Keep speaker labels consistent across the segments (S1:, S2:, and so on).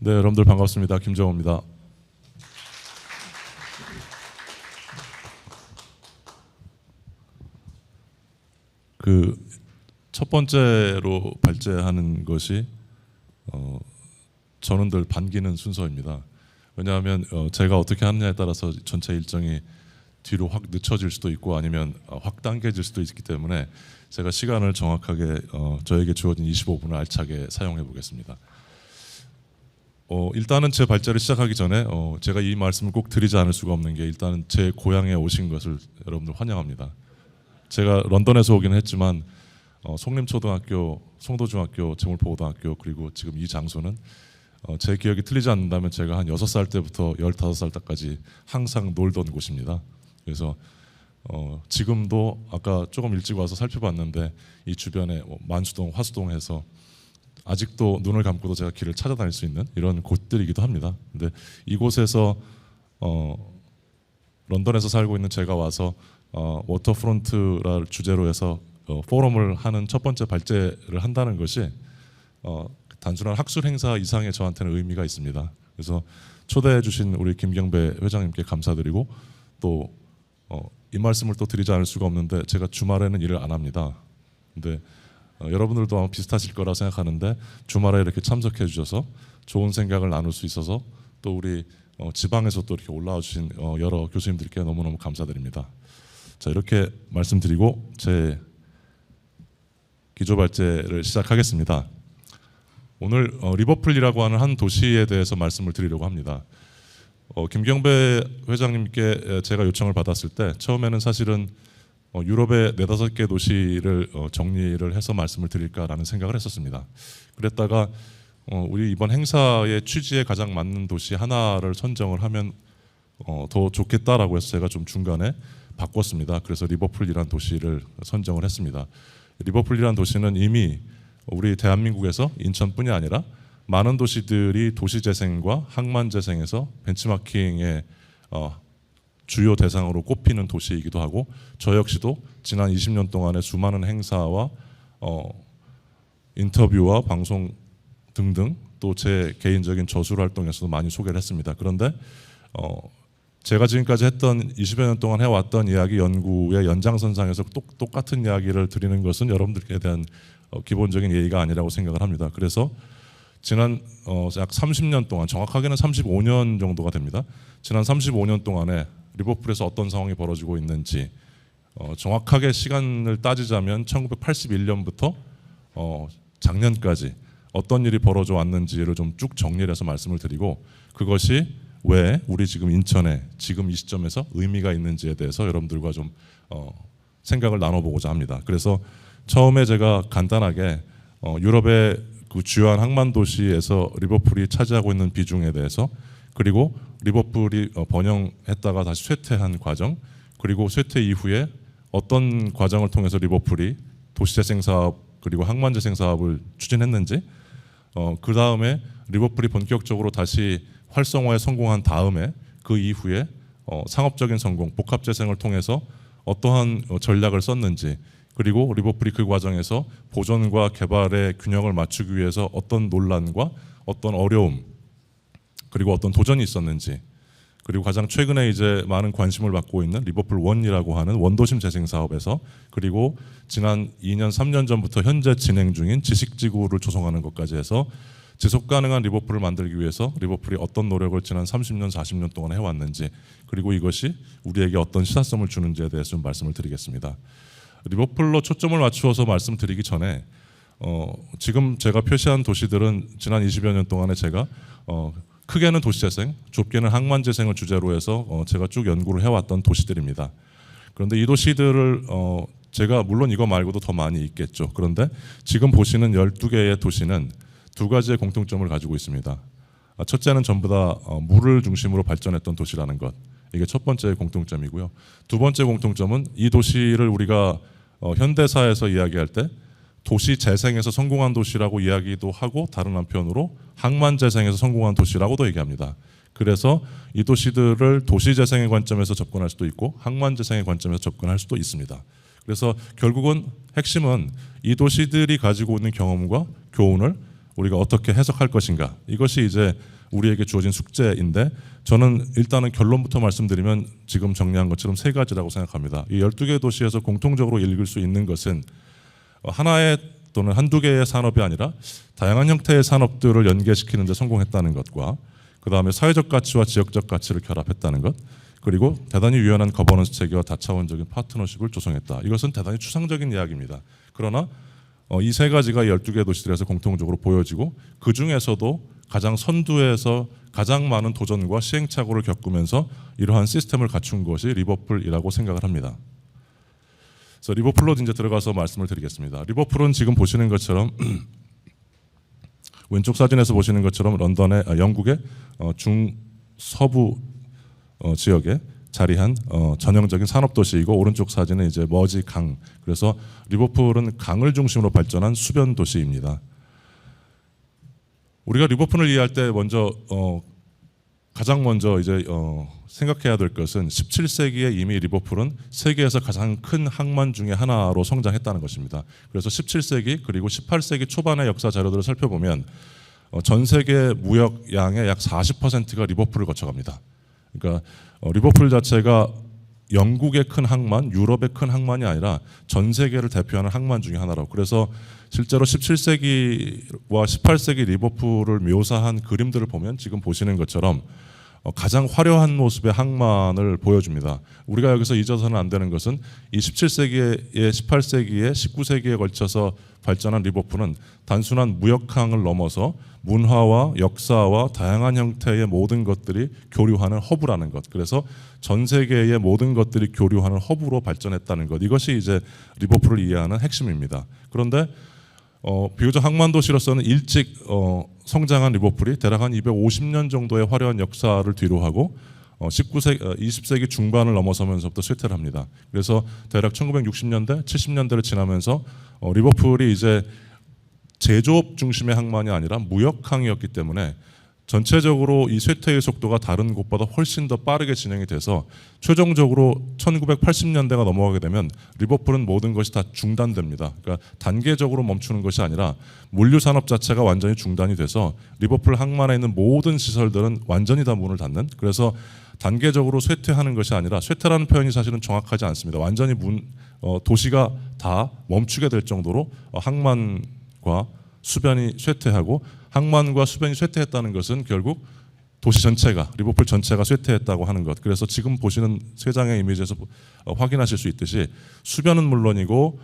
S1: 네, 여러분들 반갑습니다. 김정호입니다. 첫 번째로 발제하는 것이 저는 늘 반기는 순서입니다. 왜냐하면 제가 어떻게 하느냐에 따라서 전체 일정이 뒤로 확 늦춰질 수도 있고 아니면 확 당겨질 수도 있기 때문에 제가 시간을 정확하게 저에게 주어진 25분을 알차게 사용해 보겠습니다. 일단은 제 발제를 시작하기 전에 제가 이 말씀을 꼭 드리지 않을 수가 없는 게, 일단은 제 고향에 오신 것을 여러분들 환영합니다. 제가 런던에서 오기는 했지만 송림초등학교, 송도중학교, 제물포고등학교, 그리고 지금 이 장소는 제 기억이 틀리지 않는다면 제가 한 6살 때부터 15살 때까지 항상 놀던 곳입니다. 그래서 지금도 아까 조금 일찍 와서 살펴봤는데 이 주변에 만수동, 화수동해서 아직도 눈을 감고도 제가 길을 찾아다닐 수 있는 이런 곳들이기도 합니다. 근데 이곳에서 런던에서 살고 있는 제가 와서 워터프론트를 주제로 해서 포럼을 하는 첫 번째 발제를 한다는 것이 단순한 학술 행사 이상의 저한테는 의미가 있습니다. 그래서 초대해 주신 우리 김경배 회장님께 감사드리고, 또 이 말씀을 또 드리지 않을 수가 없는데, 제가 주말에는 일을 안 합니다. 근데 여러분들도 아마 비슷하실 거라 생각하는데, 주말에 이렇게 참석해 주셔서 좋은 생각을 나눌 수 있어서, 또 우리 지방에서 또 이렇게 올라와 주신 여러 교수님들께 너무너무 감사드립니다. 자, 이렇게 말씀드리고 제 기조 발제를 시작하겠습니다. 오늘 리버풀이라고 하는 한 도시에 대해서 말씀을 드리려고 합니다. 김경배 회장님께 제가 요청을 받았을 때 처음에는 사실은 유럽의 4-5개 도시를 정리를 해서 말씀을 드릴까라는 생각을 했었습니다. 그랬다가 우리 이번 행사의 취지에 가장 맞는 도시 하나를 선정을 하면 더 좋겠다라고 해서 제가 좀 중간에 바꿨습니다. 그래서 리버풀이라는 도시를 선정을 했습니다. 리버풀이라는 도시는 이미 우리 대한민국에서 인천뿐이 아니라 많은 도시들이 도시재생과 항만재생에서 벤치마킹의 주요 대상으로 꼽히는 도시이기도 하고, 저 역시도 지난 20년 동안의 수많은 행사와 인터뷰와 방송 등등, 또 제 개인적인 저술 활동에서도 많이 소개를 했습니다. 그런데 제가 지금까지 했던 20여 년 동안 해왔던 이야기 연구의 연장선상에서 똑같은 이야기를 드리는 것은 여러분들에 대한 기본적인 예의가 아니라고 생각을 합니다. 그래서 지난 약 30년 동안, 정확하게는 35년 정도가 됩니다. 지난 35년 동안에 리버풀에서 어떤 상황이 벌어지고 있는지, 정확하게 시간을 따지자면 1981년부터 작년까지 어떤 일이 벌어져 왔는지를 좀 쭉 정리를 해서 말씀을 드리고, 그것이 왜 우리 지금 인천에 지금 이 시점에서 의미가 있는지에 대해서 여러분들과 좀 생각을 나눠보고자 합니다. 그래서 처음에 제가 간단하게 유럽의 그 주요한 항만 도시에서 리버풀이 차지하고 있는 비중에 대해서, 그리고 리버풀이 번영했다가 다시 쇠퇴한 과정, 그리고 쇠퇴 이후에 어떤 과정을 통해서 리버풀이 도시재생 사업 그리고 항만재생 사업을 추진했는지, 그 다음에 리버풀이 본격적으로 다시 활성화에 성공한 다음에 그 이후에 상업적인 성공, 복합재생을 통해서 어떠한 전략을 썼는지, 그리고 리버풀이 그 과정에서 보존과 개발의 균형을 맞추기 위해서 어떤 논란과 어떤 어려움 그리고 어떤 도전이 있었는지, 그리고 가장 최근에 이제 많은 관심을 받고 있는 리버풀 원이라고 하는 원도심 재생 사업에서, 그리고 지난 2년 3년 전부터 현재 진행 중인 지식지구를 조성하는 것까지 해서 지속 가능한 리버풀을 만들기 위해서 리버풀이 어떤 노력을 지난 30년 40년 동안 해왔는지, 그리고 이것이 우리에게 어떤 시사성을 주는지에 대해서 좀 말씀을 드리겠습니다. 리버풀로 초점을 맞추어서 말씀드리기 전에 지금 제가 표시한 도시들은 지난 20여 년 동안에 제가 크게는 도시재생, 좁게는 항만재생을 주제로 해서 제가 쭉 연구를 해왔던 도시들입니다. 그런데 이 도시들을 제가 물론 이거 말고도 더 많이 있겠죠. 그런데 지금 보시는 12개의 도시는 두 가지의 공통점을 가지고 있습니다. 첫째는 전부 다 물을 중심으로 발전했던 도시라는 것, 이게 첫 번째 공통점이고요. 두 번째 공통점은 이 도시를 우리가 현대사에서 이야기할 때 도시 재생에서 성공한 도시라고 이야기도 하고, 다른 한편으로 항만 재생에서 성공한 도시라고도 얘기합니다. 그래서 이 도시들을 도시 재생의 관점에서 접근할 수도 있고 항만 재생의 관점에서 접근할 수도 있습니다. 그래서 결국은 핵심은 이 도시들이 가지고 있는 경험과 교훈을 우리가 어떻게 해석할 것인가, 이것이 이제 우리에게 주어진 숙제인데, 저는 일단은 결론부터 말씀드리면 지금 정리한 것처럼 세 가지라고 생각합니다. 이 12개 도시에서 공통적으로 읽을 수 있는 것은 하나의 또는 한두 개의 산업이 아니라 다양한 형태의 산업들을 연계시키는 데 성공했다는 것과, 그 다음에 사회적 가치와 지역적 가치를 결합했다는 것, 그리고 대단히 유연한 거버넌스 체계와 다차원적인 파트너십을 조성했다. 이것은 대단히 추상적인 이야기입니다. 그러나 이 세 가지가 12개 도시들에서 공통적으로 보여지고, 그 중에서도 가장 선두에서 가장 많은 도전과 시행착오를 겪으면서 이러한 시스템을 갖춘 것이 리버풀이라고 생각을 합니다. 그래서 리버풀로 이제 들어가서 말씀을 드리겠습니다. 리버풀은 지금 보시는 것처럼 왼쪽 사진에서 보시는 것처럼 런던의 영국의 중서부 지역에 자리한 전형적인 산업도시이고, 오른쪽 사진은 이제 머지 강, 그래서 리버풀은 강을 중심으로 발전한 수변 도시입니다. 우리가 리버풀을 이해할 때 가장 먼저 이제 생각해야 될 것은 17세기에 이미 리버풀은 세계에서 가장 큰 항만 중에 하나로 성장했다는 것입니다. 그래서 17세기 그리고 18세기 초반의 역사 자료들을 살펴보면 전 세계 무역량의 약 40%가 리버풀을 거쳐갑니다. 그러니까 리버풀 자체가 영국의 큰 항만, 유럽의 큰 항만이 아니라 전 세계를 대표하는 항만 중에 하나라고. 그래서 실제로 17세기와 18세기 리버풀을 묘사한 그림들을 보면 지금 보시는 것처럼 가장 화려한 모습의 항만을 보여줍니다. 우리가 여기서 잊어서는 안 되는 것은 이 17세기에 18세기에 19세기에 걸쳐서 발전한 리버풀은 단순한 무역항을 넘어서 문화와 역사와 다양한 형태의 모든 것들이 교류하는 허브라는 것. 그래서 전 세계의 모든 것들이 교류하는 허브로 발전했다는 것. 이것이 이제 리버풀을 이해하는 핵심입니다. 그런데 비교적 항만 도시로서는 일찍 성장한 리버풀이 대략 한 250년 정도의 화려한 역사를 뒤로하고 20세기 중반을 넘어서면서부터 쇠퇴를 합니다. 그래서 대략 1960년대, 70년대를 지나면서 리버풀이 이제 제조업 중심의 항만이 아니라 무역항이었기 때문에 전체적으로 이 쇠퇴의 속도가 다른 곳보다 훨씬 더 빠르게 진행이 돼서 최종적으로 1980년대가 넘어가게 되면 리버풀은 모든 것이 다 중단됩니다. 그러니까 단계적으로 멈추는 것이 아니라 물류 산업 자체가 완전히 중단이 돼서 리버풀 항만에 있는 모든 시설들은 완전히 다 문을 닫는, 그래서 단계적으로 쇠퇴하는 것이 아니라, 쇠퇴라는 표현이 사실은 정확하지 않습니다. 완전히 도시가 다 멈추게 될 정도로 항만과 수변이 쇠퇴하고, 항만과 수변이 쇠퇴했다는 것은 결국 도시 전체가, 리버풀 전체가 쇠퇴했다고 하는 것. 그래서 지금 보시는 세 장의 이미지에서 확인하실 수 있듯이 수변은 물론이고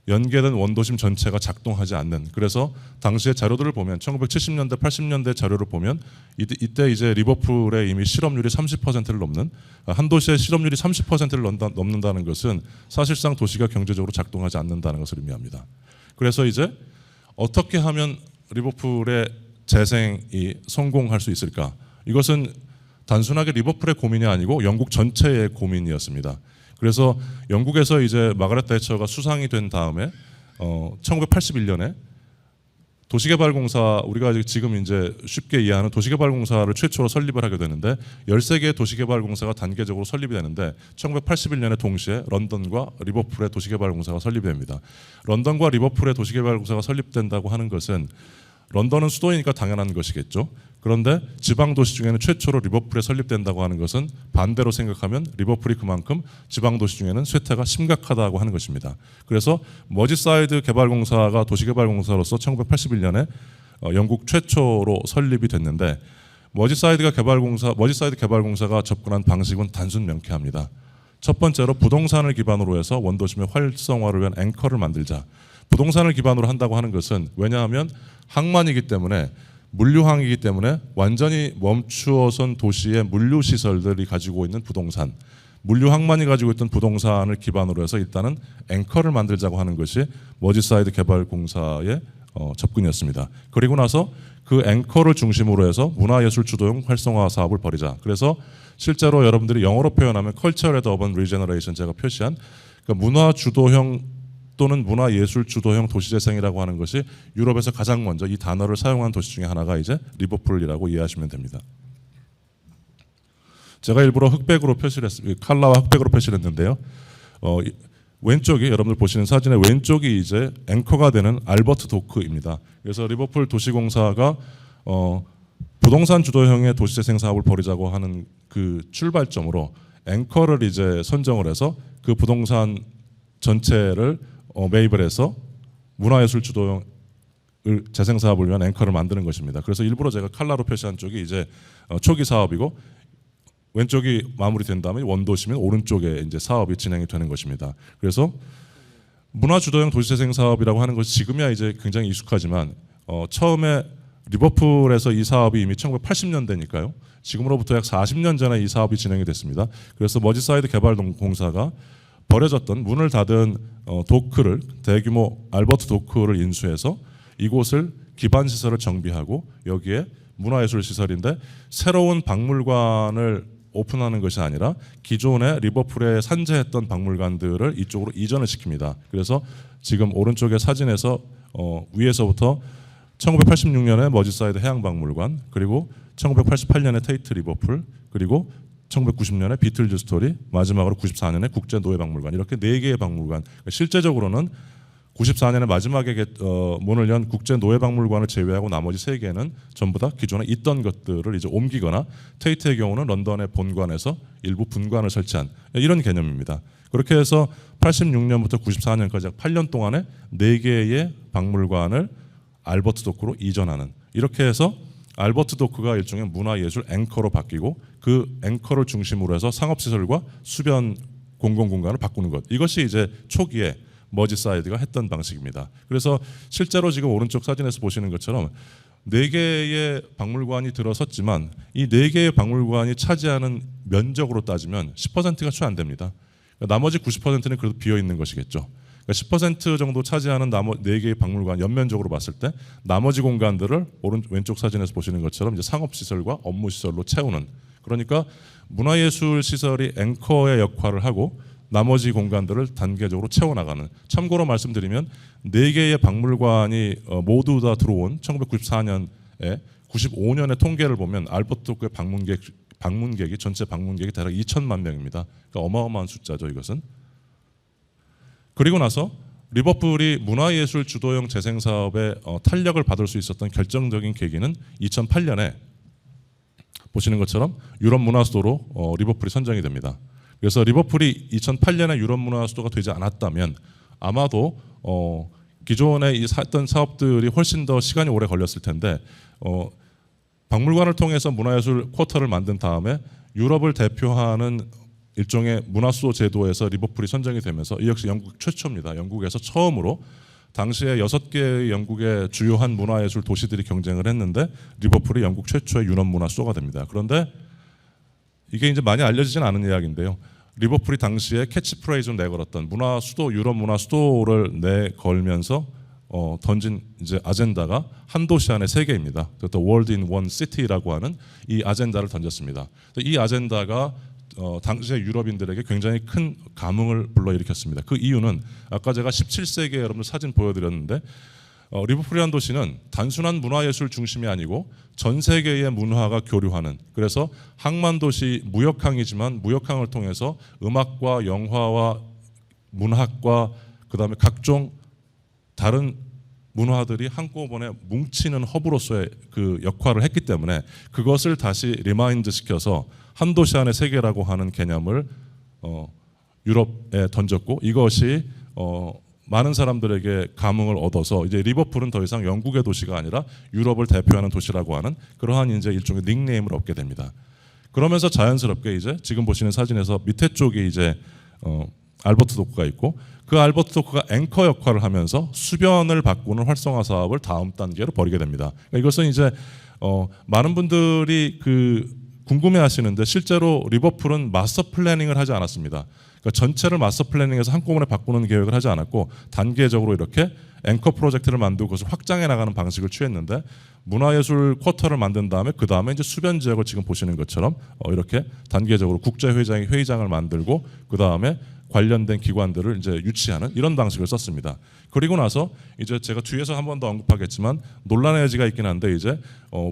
S1: 연계된 원도심 전체가 작동하지 않는, 그래서 당시의 자료들을 보면 1970년대 80년대 자료를 보면 이때 이제 리버풀의 이미 실업률이 30%를 넘는, 한 도시의 실업률이 30%를 넘는다는 것은 사실상 도시가 경제적으로 작동하지 않는다는 것을 의미합니다. 그래서 이제 어떻게 하면 리버풀의 재생이 성공할 수 있을까? 이것은 단순하게 리버풀의 고민이 아니고 영국 전체의 고민이었습니다. 그래서 영국에서 이제 마가렛 대처가 수상이 된 다음에 1981년에 도시개발공사, 우리가 지금 이제 쉽게 이해하는 도시개발공사를 최초로 설립을 하게 되는데, 13개의 도시개발공사가 단계적으로 설립이 되는데 1981년에 동시에 런던과 리버풀의 도시개발공사가 설립이 됩니다. 런던과 리버풀의 도시개발공사가 설립된다고 하는 것은 런던은 수도이니까 당연한 것이겠죠. 그런데 지방 도시 중에는 최초로 리버풀에 설립된다고 하는 것은 반대로 생각하면 리버풀이 그만큼 지방 도시 중에는 쇠퇴가 심각하다고 하는 것입니다. 그래서 머지사이드 개발공사가 도시개발공사로서 1981년에 영국 최초로 설립이 됐는데, 머지사이드 개발공사가 접근한 방식은 단순 명쾌합니다. 첫 번째로 부동산을 기반으로 해서 원도심의 활성화를 위한 앵커를 만들자. 부동산을 기반으로 한다고 하는 것은, 왜냐하면 항만이기 때문에, 물류항이기 때문에 완전히 멈추어선 도시의 물류 시설들이 가지고 있는 부동산, 물류항만이 가지고 있던 부동산을 기반으로 해서 일단은 앵커를 만들자고 하는 것이 머지사이드 개발공사의 접근이었습니다. 그리고 나서 그 앵커를 중심으로 해서 문화예술 주도형 활성화 사업을 벌이자. 그래서 실제로 여러분들이 영어로 표현하면 Cultural and Urban Regeneration, 제가 표시한 문화 주도형 또는 문화예술 주도형 도시재생이라고 하는 것이 유럽에서 가장 먼저 이 단어를 사용한 도시 중에 하나가 이제 리버풀이라고 이해하시면 됩니다. 제가 일부러 흑백으로 표시를 했습니다. 칼라와 흑백으로 표시를 했는데요. 왼쪽이 여러분들 보시는 사진의 왼쪽이 이제 앵커가 되는 알버트 도크입니다. 그래서 리버풀 도시공사가 부동산 주도형의 도시재생 사업을 벌이자고 하는 그 출발점으로 앵커를 이제 선정을 해서 그 부동산 전체를 매입을 해서 문화예술 주도형 재생 사업을 위한 앵커를 만드는 것입니다. 그래서 일부러 제가 칼라로 표시한 쪽이 이제 초기 사업이고 왼쪽이 마무리된 다음에 원도시면 오른쪽에 이제 사업이 진행이 되는 것입니다. 그래서 문화 주도형 도시재생 사업이라고 하는 것이 지금이야 이제 굉장히 익숙하지만 처음에 리버풀에서 이 사업이 이미 1980년대니까요. 지금으로부터 약 40년 전에 이 사업이 진행이 됐습니다. 그래서 머지사이드 개발공사가 버려졌던 문을 닫은 도크를 대규모 알버트 도크를 인수해서 이곳을 기반 시설을 정비하고 여기에 문화예술 시설인데 새로운 박물관을 오픈하는 것이 아니라 기존의 리버풀에 산재했던 박물관들을 이쪽으로 이전을 시킵니다. 그래서 지금 오른쪽의 사진에서 위에서부터 1986년에 머지사이드 해양박물관, 그리고 1988년에 테이트 리버풀, 그리고 1990년에 비틀즈 스토리, 마지막으로 94년에 국제노예박물관, 이렇게 4개의 박물관. 실제적으로는 94년에 마지막에 문을 연 국제노예박물관을 제외하고 나머지 3개는 전부 다 기존에 있던 것들을 이제 옮기거나 테이트의 경우는 런던의 본관에서 일부 분관을 설치한 이런 개념입니다. 그렇게 해서 86년부터 94년까지 약 8년 동안에 4개의 박물관을 알버트 도크로 이전하는, 이렇게 해서 알버트 도크가 일종의 문화예술 앵커로 바뀌고 그 앵커를 중심으로 해서 상업시설과 수변 공공공간을 바꾸는 것, 이것이 이제 초기에 머지사이드가 했던 방식입니다. 그래서 실제로 지금 오른쪽 사진에서 보시는 것처럼 4개의 박물관이 들어섰지만 이 4개의 박물관이 차지하는 면적으로 따지면 10%가 채 안 됩니다. 나머지 90%는 그래도 비어 있는 것이겠죠. 10% 정도 차지하는 4개의 박물관 연면적으로 봤을 때 나머지 공간들을 왼쪽 사진에서 보시는 것처럼 이제 상업시설과 업무시설로 채우는, 그러니까 문화예술 시설이 앵커의 역할을 하고 나머지 공간들을 단계적으로 채워나가는. 참고로 말씀드리면 4개의 박물관이 모두 다 들어온 1994년에 95년의 통계를 보면 알버트 도크의 방문객이 전체 방문객이 대략 2천만 명입니다. 그러니까 어마어마한 숫자죠, 이것은. 그리고 나서 리버풀이 문화예술 주도형 재생 사업에 탄력을 받을 수 있었던 결정적인 계기는 2008년에 보시는 것처럼 유럽 문화 수도로 리버풀이 선정이 됩니다. 그래서 리버풀이 2008년에 유럽 문화 수도가 되지 않았다면 아마도 기존에 했던 사업들이 훨씬 더 시간이 오래 걸렸을 텐데 박물관을 통해서 문화예술 쿼터를 만든 다음에 유럽을 대표하는 일종의 문화수도 제도에서 리버풀이 선정이 되면서 이 역시 영국 최초입니다. 영국에서 처음으로 당시에 6개의 영국의 주요한 문화예술 도시들이 경쟁을 했는데 리버풀이 영국 최초의 유럽 문화수도가 됩니다. 그런데 이게 이제 많이 알려지진 않은 이야기인데요. 리버풀이 당시에 캐치프레이즈를 내걸었던 문화수도, 유럽 문화수도를 내걸면서 던진 이제 아젠다가 한 도시 안에 3개입니다. The World in One City라고 하는 이 아젠다를 던졌습니다. 이 아젠다가 당시의 유럽인들에게 굉장히 큰 감흥을 불러일으켰습니다. 그 이유는 아까 제가 17세기에 여러분들 사진 보여드렸는데 리버풀이라는 도시는 단순한 문화예술 중심이 아니고 전 세계의 문화가 교류하는, 그래서 항만도시 무역항이지만 무역항을 통해서 음악과 영화와 문학과 그다음에 각종 다른 문화들이 한꺼번에 뭉치는 허브로서의 그 역할을 했기 때문에 그것을 다시 리마인드 시켜서 한 도시 안에 세계라고 하는 개념을 유럽에 던졌고 이것이 많은 사람들에게 감흥을 얻어서 이제 리버풀은 더 이상 영국의 도시가 아니라 유럽을 대표하는 도시라고 하는 그러한 이제 일종의 닉네임을 얻게 됩니다. 그러면서 자연스럽게 이제 지금 보시는 사진에서 밑에 쪽에 이제 알버트 도크가 있고 그 알버트 도크가 앵커 역할을 하면서 수변을 바꾸는 활성화 사업을 다음 단계로 벌이게 됩니다. 그러니까 이것은 이제 많은 분들이 궁금해하시는데 실제로 리버풀은 마스터 플래닝을 하지 않았습니다. 그러니까 전체를 마스터 플래닝해서 한꺼번에 바꾸는 계획을 하지 않았고 단계적으로 이렇게 앵커 프로젝트를 만들고 그것을 확장해 나가는 방식을 취했는데 문화예술 쿼터를 만든 다음에 그 다음에 이제 수변 지역을 지금 보시는 것처럼 이렇게 단계적으로 국제회장을 만들고 그 다음에 관련된 기관들을 이제 유치하는 이런 방식을 썼습니다. 그리고 나서 이제 제가 뒤에서 한 번 더 언급하겠지만 논란의 여지가 있긴 한데 이제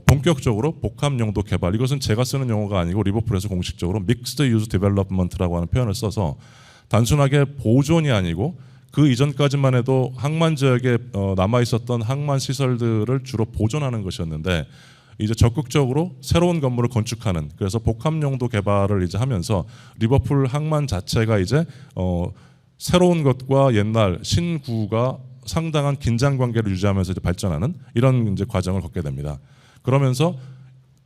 S1: 본격적으로 복합 용도 개발, 이것은 제가 쓰는 용어가 아니고 리버풀에서 공식적으로 믹스드 유즈 디벨롭먼트라고 하는 표현을 써서 단순하게 보존이 아니고 그 이전까지만 해도 항만 지역에 남아 있었던 항만 시설들을 주로 보존하는 것이었는데 이제 적극적으로 새로운 건물을 건축하는, 그래서 복합 용도 개발을 이제 하면서 리버풀 항만 자체가 이제 새로운 것과 옛날 신구가 상당한 긴장 관계를 유지하면서 이제 발전하는 이런 이제 과정을 걷게 됩니다. 그러면서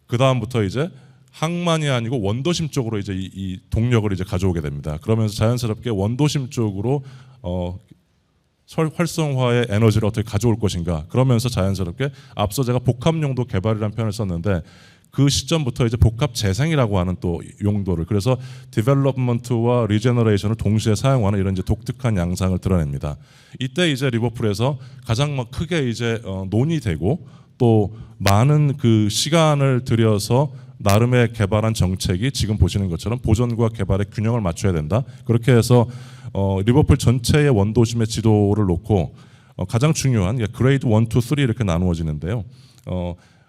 S1: 그 다음부터 이제 항만이 아니고 원도심 쪽으로 이제 이 동력을 이제 가져오게 됩니다. 그러면서 자연스럽게 원도심 쪽으로 활성화의 에너지를 어떻게 가져올 것인가. 그러면서 자연스럽게 앞서 제가 복합용도 개발이라는 표현을 썼는데 그 시점부터 이제 복합 재생이라고 하는 또 용도를, 그래서 디벨롭먼트와 리제너레이션을 동시에 사용하는 이런 이제 독특한 양상을 드러냅니다. 이때 이제 리버풀에서 가장 막 크게 이제 논의되고 또 많은 그 시간을 들여서 나름의 개발한 정책이 지금 보시는 것처럼 보존과 개발의 균형을 맞춰야 된다. 그렇게 해서 리버풀 전체의 원도심의 지도를 놓고 가장 중요한 그레이드 1, 2, 3 이렇게 나누어지는데요.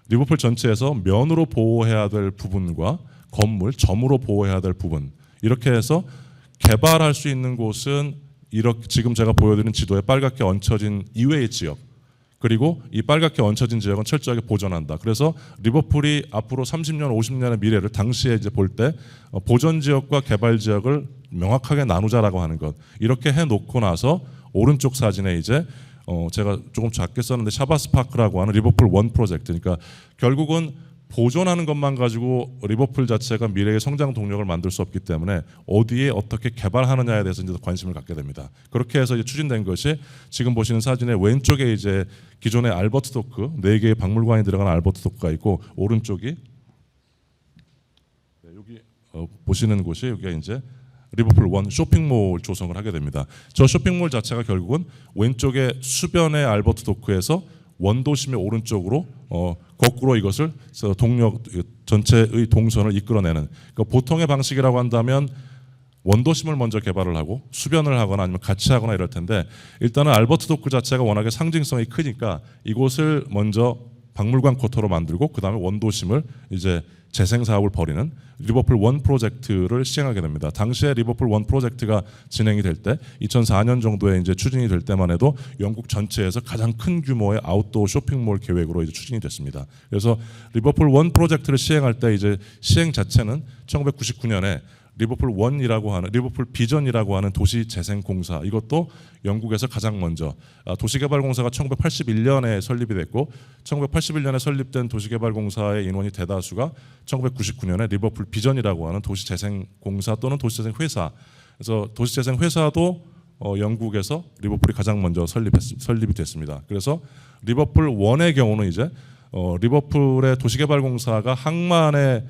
S1: 리버풀 전체에서 면으로 보호해야 될 부분과 건물, 점으로 보호해야 될 부분, 이렇게 해서 개발할 수 있는 곳은 이렇게 지금 제가 보여드린 지도에 빨갛게 얹혀진 이외의 지역, 그리고 이 빨갛게 얹혀진 지역은 철저하게 보존한다. 그래서 리버풀이 앞으로 30년, 50년의 미래를 당시에 이제 볼 때 보존 지역과 개발 지역을 명확하게 나누자라고 하는 것, 이렇게 해놓고 나서 오른쪽 사진에 이제 제가 조금 작게 썼는데 샤바스 파크라고 하는 리버풀 원 프로젝트, 그러니까 결국은 보존하는 것만 가지고 리버풀 자체가 미래의 성장 동력을 만들 수 없기 때문에 어디에 어떻게 개발하느냐에 대해서 이제 관심을 갖게 됩니다. 그렇게 해서 이제 추진된 것이 지금 보시는 사진의 왼쪽에 이제 기존의 알버트 도크 4개의 박물관이 들어간 알버트 도크가 있고, 오른쪽이 여기 보시는 곳이 여기가 이제 리버풀 원 쇼핑몰 조성을 하게 됩니다. 저 쇼핑몰 자체가 결국은 왼쪽에 수변의 알버트 도크에서 원도심의 오른쪽으로 거꾸로 이것을 동력 전체의 동선을 이끌어내는, 그러니까 보통의 방식이라고 한다면 원도심을 먼저 개발을 하고 수변을 하거나 아니면 같이 하거나 이럴 텐데, 일단은 알버트 도크 자체가 워낙에 상징성이 크니까 이곳을 먼저 박물관 쿼터로 만들고 그 다음에 원도심을 이제 재생 사업을 벌이는 리버풀 원 프로젝트를 시행하게 됩니다. 당시에 리버풀 원 프로젝트가 진행이 될 때 2004년 정도에 이제 추진이 될 때만 해도 영국 전체에서 가장 큰 규모의 아웃도어 쇼핑몰 계획으로 이제 추진이 됐습니다. 그래서 리버풀 원 프로젝트를 시행할 때 이제 시행 자체는 1999년에 리버풀 원이라고 하는 리버풀 비전이라고 하는 도시재생공사, 이것도 영국에서 가장 먼저 도시개발공사가 1981년에 설립이 됐고 1981년에 설립된 도시개발공사의 인원이 대다수가 1999년에 리버풀 비전이라고 하는 도시재생공사 또는 도시재생회사, 그래서 도시재생회사도 영국에서 리버풀이 가장 먼저 설립이 됐습니다. 그래서 리버풀 원의 경우는 이제 리버풀의 도시개발공사가 항만에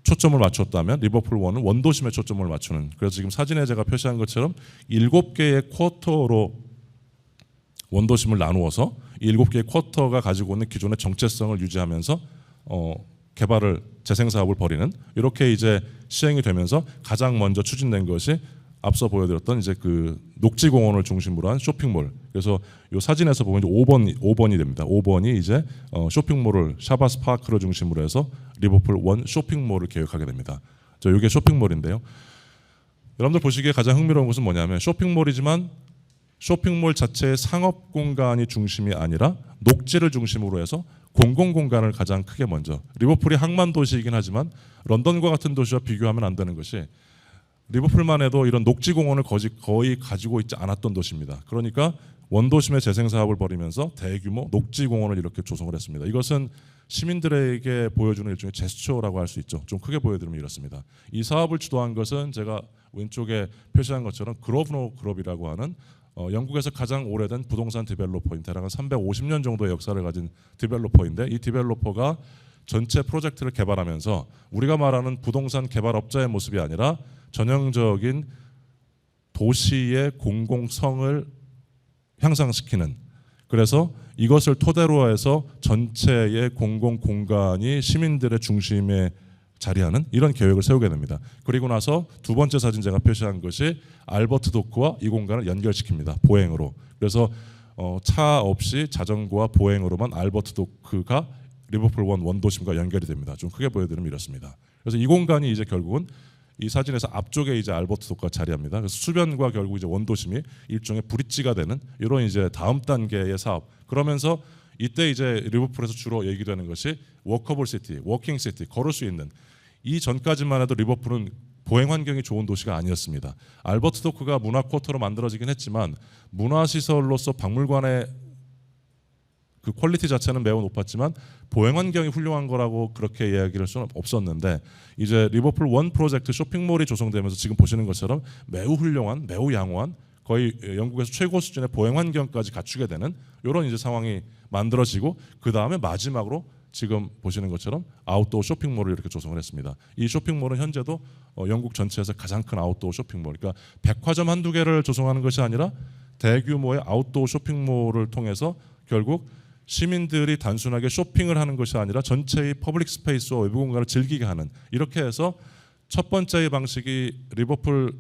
S1: 초점을 맞췄다면 리버풀 원은 원도심에 초점을 맞추는, 그래서 지금 사진에 제가 표시한 것처럼 7개의 쿼터로 원도심을 나누어서 7개의 쿼터가 가지고 있는 기존의 정체성을 유지하면서 개발을 재생 사업을 벌이는, 이렇게 이제 시행이 되면서 가장 먼저 추진된 것이 앞서 보여드렸던 이제 그 녹지공원을 중심으로 한 쇼핑몰. 그래서 이 사진에서 보면 이제 5번이 됩니다. 5번이 이제 쇼핑몰을 샤바스 파크를 중심으로 해서 리버풀 원 쇼핑몰을 계획하게 됩니다. 이게 쇼핑몰인데요. 여러분들 보시기에 가장 흥미로운 것은 뭐냐면 쇼핑몰이지만 쇼핑몰 자체의 상업 공간이 중심이 아니라 녹지를 중심으로 해서 공공공간을 가장 크게 먼저, 리버풀이 항만 도시이긴 하지만 런던과 같은 도시와 비교하면 안 되는 것이 리버풀만 해도 이런 녹지공원을 거의 가지고 있지 않았던 도시입니다. 그러니까 원도심의 재생 사업을 벌이면서 대규모 녹지공원을 이렇게 조성을 했습니다. 이것은 시민들에게 보여주는 일종의 제스처라고 할 수 있죠. 좀 크게 보여드리면 이렇습니다. 이 사업을 주도한 것은 제가 왼쪽에 표시한 것처럼 그로브너 그룹이라고 하는 영국에서 가장 오래된 부동산 디벨로퍼인, 대략 350년 정도의 역사를 가진 디벨로퍼인데, 이 디벨로퍼가 전체 프로젝트를 개발하면서 우리가 말하는 부동산 개발업자의 모습이 아니라 전형적인 도시의 공공성을 향상시키는, 그래서 이것을 토대로 해서 전체의 공공공간이 시민들의 중심에 자리하는 이런 계획을 세우게 됩니다. 그리고 나서 두 번째 사진 제가 표시한 것이 알버트 도크와 이 공간을 연결시킵니다. 보행으로. 그래서 차 없이 자전거와 보행으로만 알버트 도크가 리버풀 원도심과 연결이 됩니다. 좀 크게 보여드리면 이렇습니다. 그래서 이 공간이 이제 결국은 이 사진에서 앞쪽에 이제 알버트 도크가 자리합니다. 그래서 수변과 결국 이제 원도심이 일종의 브릿지가 되는 이런 이제 다음 단계의 사업. 그러면서 이때 이제 리버풀에서 주로 얘기되는 것이 워커블 시티, 워킹 시티, 걸을 수 있는. 이 전까지만 해도 리버풀은 보행 환경이 좋은 도시가 아니었습니다. 알버트 도크가 문화 쿼터로 만들어지긴 했지만 문화 시설로서 박물관의 그 퀄리티 자체는 매우 높았지만 보행 환경이 훌륭한 거라고 그렇게 이야기할 수는 없었는데 이제 리버풀 원 프로젝트 쇼핑몰이 조성되면서 지금 보시는 것처럼 매우 훌륭한, 매우 양호한 거의 영국에서 최고 수준의 보행 환경까지 갖추게 되는 이런 이제 상황이 만들어지고 그 다음에 마지막으로 지금 보시는 것처럼 아웃도어 쇼핑몰을 이렇게 조성을 했습니다. 이 쇼핑몰은 현재도 영국 전체에서 가장 큰 아웃도어 쇼핑몰, 그러니까 백화점 한두 개를 조성하는 것이 아니라 대규모의 아웃도어 쇼핑몰을 통해서 결국 시민들이 단순하게 쇼핑을 하는 것이 아니라 전체의 퍼블릭 스페이스와 외부 공간을 즐기게 하는, 이렇게 해서 첫 번째의 방식이 리버풀의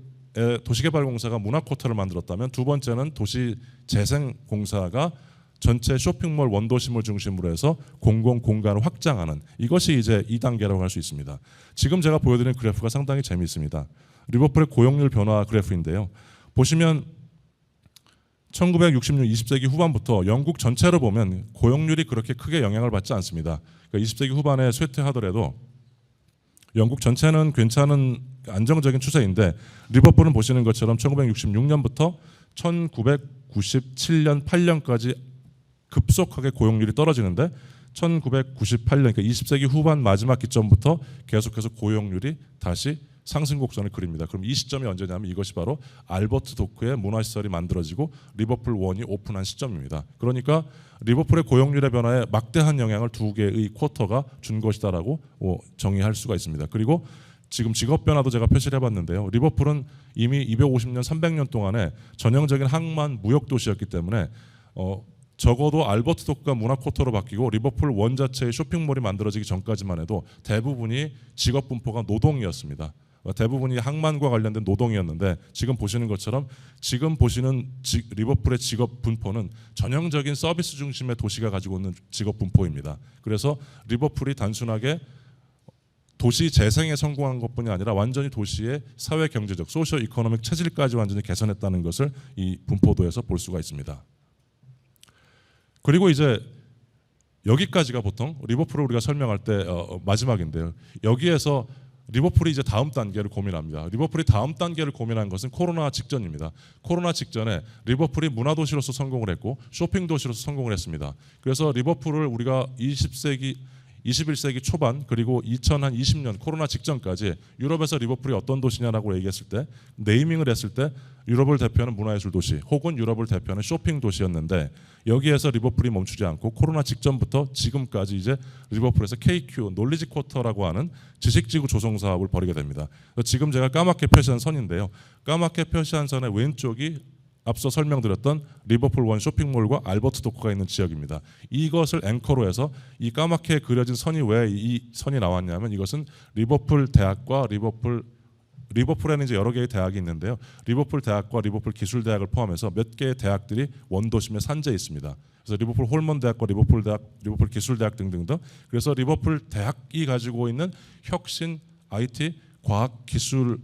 S1: 도시개발공사가 문화 쿼터를 만들었다면 두 번째는 도시재생공사가 전체 쇼핑몰 원도심을 중심으로 해서 공공공간을 확장하는, 이것이 이제 2단계라고 할 수 있습니다. 지금 제가 보여드리는 그래프가 상당히 재미있습니다. 리버풀의 고용률 변화 그래프인데요. 보시면 1960년 20세기 후반부터 영국 전체로 보면 고용률이 그렇게 크게 영향을 받지 않습니다. 그러니까 20세기 후반에 쇠퇴하더라도 영국 전체는 괜찮은 안정적인 추세인데 리버풀은 보시는 것처럼 1966년부터 1997년 8년까지 급속하게 고용률이 떨어지는데 1998년 그러니까 20세기 후반 마지막 기점부터 계속해서 고용률이 다시 상승 곡선을 그립니다. 그럼 이 시점이 언제냐면 이것이 바로 알버트 도크의 문화시설이 만들어지고 리버풀 원이 오픈한 시점입니다. 그러니까 리버풀의 고용률의 변화에 막대한 영향을 두 개의 쿼터가 준 것이다라고 정의할 수가 있습니다. 그리고 지금 직업 변화도 제가 표시를 해봤는데요. 리버풀은 이미 250년, 300년 동안에 전형적인 항만 무역 도시였기 때문에 적어도 알버트 도크가 문화 쿼터로 바뀌고 리버풀 원 자체의 쇼핑몰이 만들어지기 전까지만 해도 대부분이 직업 분포가 노동이었습니다. 대부분이 항만과 관련된 노동이었는데 지금 보시는 것처럼 지금 보시는 리버풀의 직업 분포는 전형적인 서비스 중심의 도시가 가지고 있는 직업 분포입니다. 그래서 리버풀이 단순하게 도시 재생에 성공한 것뿐이 아니라 완전히 도시의 사회 경제적, 소셜 이코노믹 체질까지 완전히 개선했다는 것을 이 분포도에서 볼 수가 있습니다. 그리고 이제 여기까지가 보통 리버풀을 우리가 설명할 때 마지막인데요. 여기에서 리버풀이 이제 다음 단계를 고민합니다. 리버풀이 다음 단계를 고민한 것은 코로나 직전입니다. 코로나 직전에 리버풀이 문화도시로서 성공을 했고 쇼핑 도시로서 성공을 했습니다. 그래서 리버풀을 우리가 21세기 초반 그리고 2020년 코로나 직전까지 유럽에서 리버풀이 어떤 도시냐라고 얘기했을 때 네이밍을 했을 때 유럽을 대표하는 문화예술 도시 혹은 유럽을 대표하는 쇼핑 도시였는데 여기에서 리버풀이 멈추지 않고 코로나 직전부터 지금까지 이제 리버풀에서 KQ 놀리지 쿼터라고 하는 지식지구 조성 사업을 벌이게 됩니다. 지금 제가 까맣게 표시한 선인데요. 까맣게 표시한 선의 왼쪽이 앞서 설명드렸던 리버풀 원 쇼핑몰과 알버트 도크가 있는 지역입니다. 이것을 앵커로 해서 이 까맣게 그려진 선이 왜 이 선이 나왔냐면 이것은 리버풀 대학과 리버풀에는 이제 여러 개의 대학이 있는데요. 리버풀 대학과 리버풀 기술대학을 포함해서 몇 개의 대학들이 원도심에 산재해 있습니다. 그래서 리버풀 홀먼 대학과 리버풀 대학, 리버풀 기술대학 등등등. 그래서 리버풀 대학이 가지고 있는 혁신, IT, 과학, 기술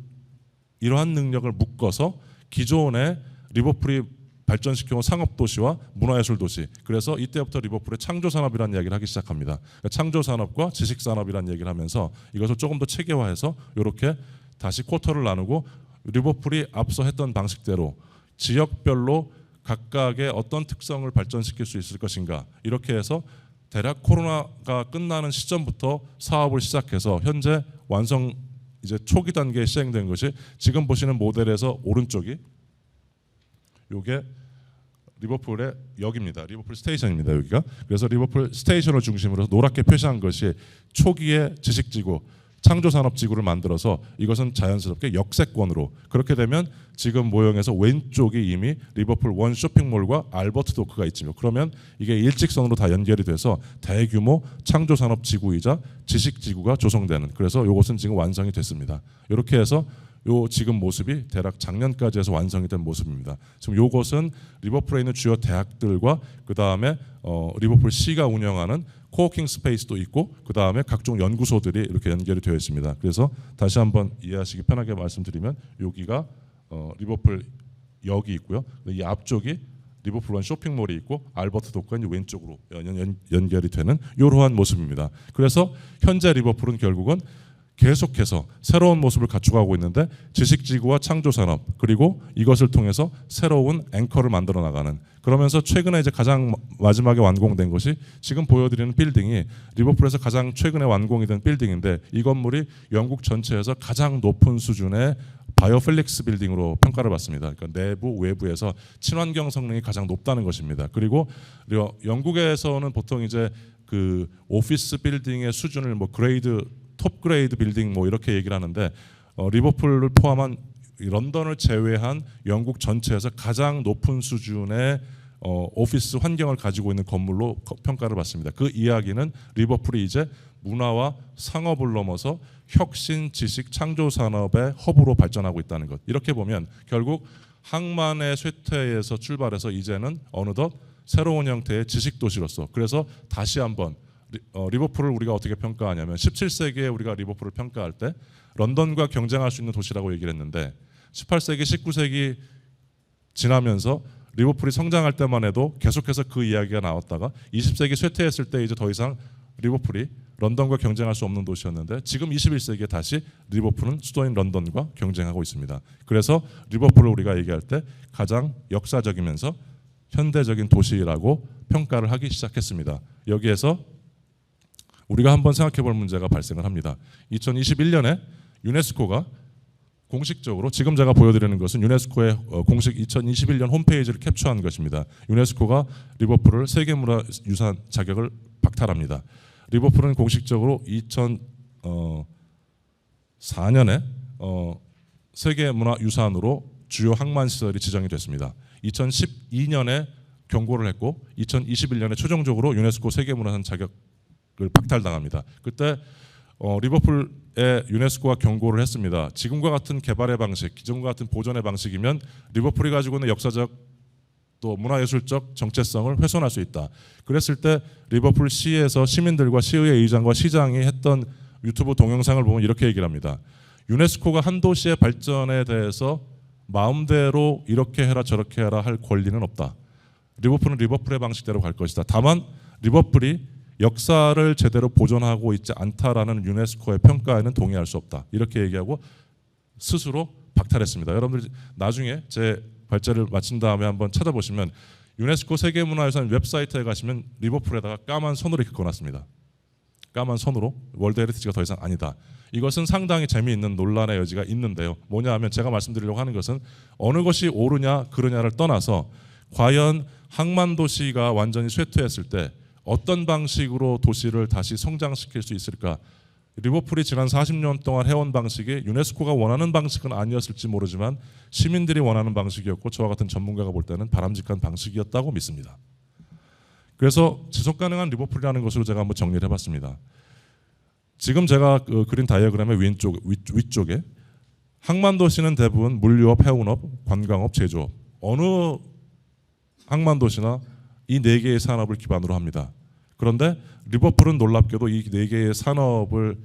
S1: 이러한 능력을 묶어서 기존의 리버풀이 발전시켜온 상업도시와 문화예술도시. 그래서 이때부터 리버풀의 창조산업이라는 이야기를 하기 시작합니다. 그러니까 창조산업과 지식산업이라는 얘기를 하면서 이것을 조금 더 체계화해서 이렇게 다시 쿼터를 나누고 리버풀이 앞서 했던 방식대로 지역별로 각각의 어떤 특성을 발전시킬 수 있을 것인가 이렇게 해서 대략 코로나가 끝나는 시점부터 사업을 시작해서 현재 완성 이제 초기 단계에 시행된 것이 지금 보시는 모델에서 오른쪽이 요게 리버풀의 역입니다. 리버풀 스테이션입니다. 여기가. 그래서 리버풀 스테이션을 중심으로 해서 노랗게 표시한 것이 초기의 지식지구, 창조산업지구를 만들어서 이것은 자연스럽게 역세권으로 그렇게 되면 지금 모형에서 왼쪽이 이미 리버풀 원 쇼핑몰과 알버트 도크가 있지요. 그러면 이게 일직선으로 다 연결이 돼서 대규모 창조산업지구이자 지식지구가 조성되는 그래서 이것은 지금 완성이 됐습니다. 이렇게 해서 요 지금 모습이 대략 작년까지 해서 완성이 된 모습입니다. 지금 요것은 리버풀에 있는 주요 대학들과 그 다음에 리버풀 시가 운영하는 코워킹 스페이스도 있고 그 다음에 각종 연구소들이 이렇게 연결이 되어 있습니다. 그래서 다시 한번 이해하시기 편하게 말씀드리면 여기가 리버풀 역이 있고요. 이 앞쪽이 리버풀 원 쇼핑몰이 있고 알버트 도크가 왼쪽으로 연결이 되는 이러한 모습입니다. 그래서 현재 리버풀은 결국은 계속해서 새로운 모습을 갖춰가고 있는데 지식지구와 창조산업 그리고 이것을 통해서 새로운 앵커를 만들어 나가는 그러면서 최근에 이제 가장 마지막에 완공된 것이 지금 보여드리는 빌딩이 리버풀에서 가장 최근에 완공이 된 빌딩인데 이 건물이 영국 전체에서 가장 높은 수준의 바이오펠릭스 빌딩으로 평가를 받습니다. 그러니까 내부 외부에서 친환경 성능이 가장 높다는 것입니다. 그리고 영국에서는 보통 이제 그 오피스 빌딩의 수준을 뭐 그레이드 톱 그레이드 빌딩 뭐 이렇게 얘기를 하는데 리버풀을 포함한 런던을 제외한 영국 전체에서 가장 높은 수준의 오피스 환경을 가지고 있는 건물로 평가를 받습니다. 그 이야기는 리버풀이 이제 문화와 상업을 넘어서 혁신, 지식, 창조 산업의 허브로 발전하고 있다는 것. 이렇게 보면 결국 항만의 쇠퇴에서 출발해서 이제는 어느덧 새로운 형태의 지식 도시로서 그래서 다시 한번 리버풀을 우리가 어떻게 평가하냐면 17세기에 우리가 리버풀을 평가할 때 런던과 경쟁할 수 있는 도시라고 얘기를 했는데 18세기, 19세기 지나면서 리버풀이 성장할 때만 해도 계속해서 그 이야기가 나왔다가 20세기 쇠퇴했을 때 이제 더 이상 리버풀이 런던과 경쟁할 수 없는 도시였는데 지금 21세기에 다시 리버풀은 수도인 런던과 경쟁하고 있습니다. 그래서 리버풀을 우리가 얘기할 때 가장 역사적이면서 현대적인 도시라고 평가를 하기 시작했습니다. 여기에서 우리가 한번 생각해 볼 문제가 발생을 합니다. 2021년에 유네스코가 공식적으로 지금 제가 보여드리는 것은 유네스코의 공식 2021년 홈페이지를 캡처한 것입니다. 유네스코가 리버풀을 세계문화유산 자격을 박탈합니다. 리버풀은 공식적으로 2004년에 세계문화유산으로 주요 항만시설이 지정이 됐습니다. 2012년에 경고를 했고 2021년에 최종적으로 유네스코 세계문화유산 자격을 박탈당합니다. 그때 리버풀에 유네스코가 경고를 했습니다. 지금과 같은 개발의 방식, 기존과 같은 보존의 방식이면 리버풀이 가지고 있는 역사적 또 문화예술적 정체성을 훼손할 수 있다. 그랬을 때 리버풀 시에서 시민들과 시의회 의장과 시장이 했던 유튜브 동영상을 보면 이렇게 얘기를 합니다. 유네스코가 한 도시의 발전에 대해서 마음대로 이렇게 해라 저렇게 해라 할 권리는 없다. 리버풀은 리버풀의 방식대로 갈 것이다. 다만 리버풀이 역사를 제대로 보존하고 있지 않다라는 유네스코의 평가에는 동의할 수 없다. 이렇게 얘기하고 스스로 박탈했습니다. 여러분들 나중에 제 발제를 마친 다음에 한번 찾아보시면 유네스코 세계문화유산 웹사이트에 가시면 리버풀에다가 까만 손으로 이렇게 꺼놨습니다. 까만 손으로 월드 헤리티지가 더 이상 아니다. 이것은 상당히 재미있는 논란의 여지가 있는데요. 뭐냐 하면 제가 말씀드리려고 하는 것은 어느 것이 옳으냐 그르냐를 떠나서 과연 항만도시가 완전히 쇠퇴했을 때 어떤 방식으로 도시를 다시 성장시킬 수 있을까? 리버풀이 지난 40년 동안 해온 방식이 유네스코가 원하는 방식은 아니었을지 모르지만 시민들이 원하는 방식이었고 저와 같은 전문가가 볼 때는 바람직한 방식이었다고 믿습니다. 그래서 지속가능한 리버풀이라는 것으로 제가 한번 정리를 해봤습니다. 지금 제가 그린 다이어그램의 위쪽에 항만도시는 대부분 물류업, 해운업, 관광업, 제조업 어느 항만도시나 이 네 개의 산업을 기반으로 합니다. 그런데 리버풀은 놀랍게도 이 네 개의 산업을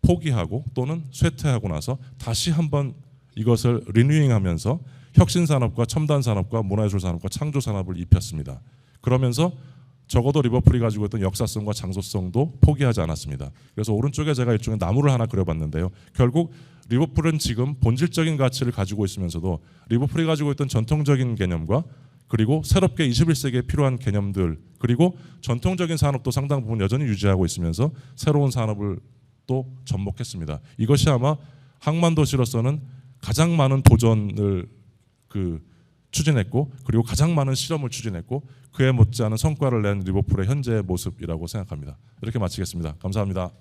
S1: 포기하고 또는 쇠퇴하고 나서 다시 한번 이것을 리뉴잉하면서 혁신산업과 첨단산업과 문화예술산업과 창조산업을 입혔습니다. 그러면서 적어도 리버풀이 가지고 있던 역사성과 장소성도 포기하지 않았습니다. 그래서 오른쪽에 제가 일종의 나무를 하나 그려봤는데요. 결국 리버풀은 지금 본질적인 가치를 가지고 있으면서도 리버풀이 가지고 있던 전통적인 개념과 그리고 새롭게 21세기에 필요한 개념들 그리고 전통적인 산업도 상당 부분 여전히 유지하고 있으면서 새로운 산업을 또 접목했습니다. 이것이 아마 항만도시로서는 가장 많은 도전을 추진했고 그리고 가장 많은 실험을 추진했고 그에 못지않은 성과를 낸 리버풀의 현재의 모습이라고 생각합니다. 이렇게 마치겠습니다. 감사합니다.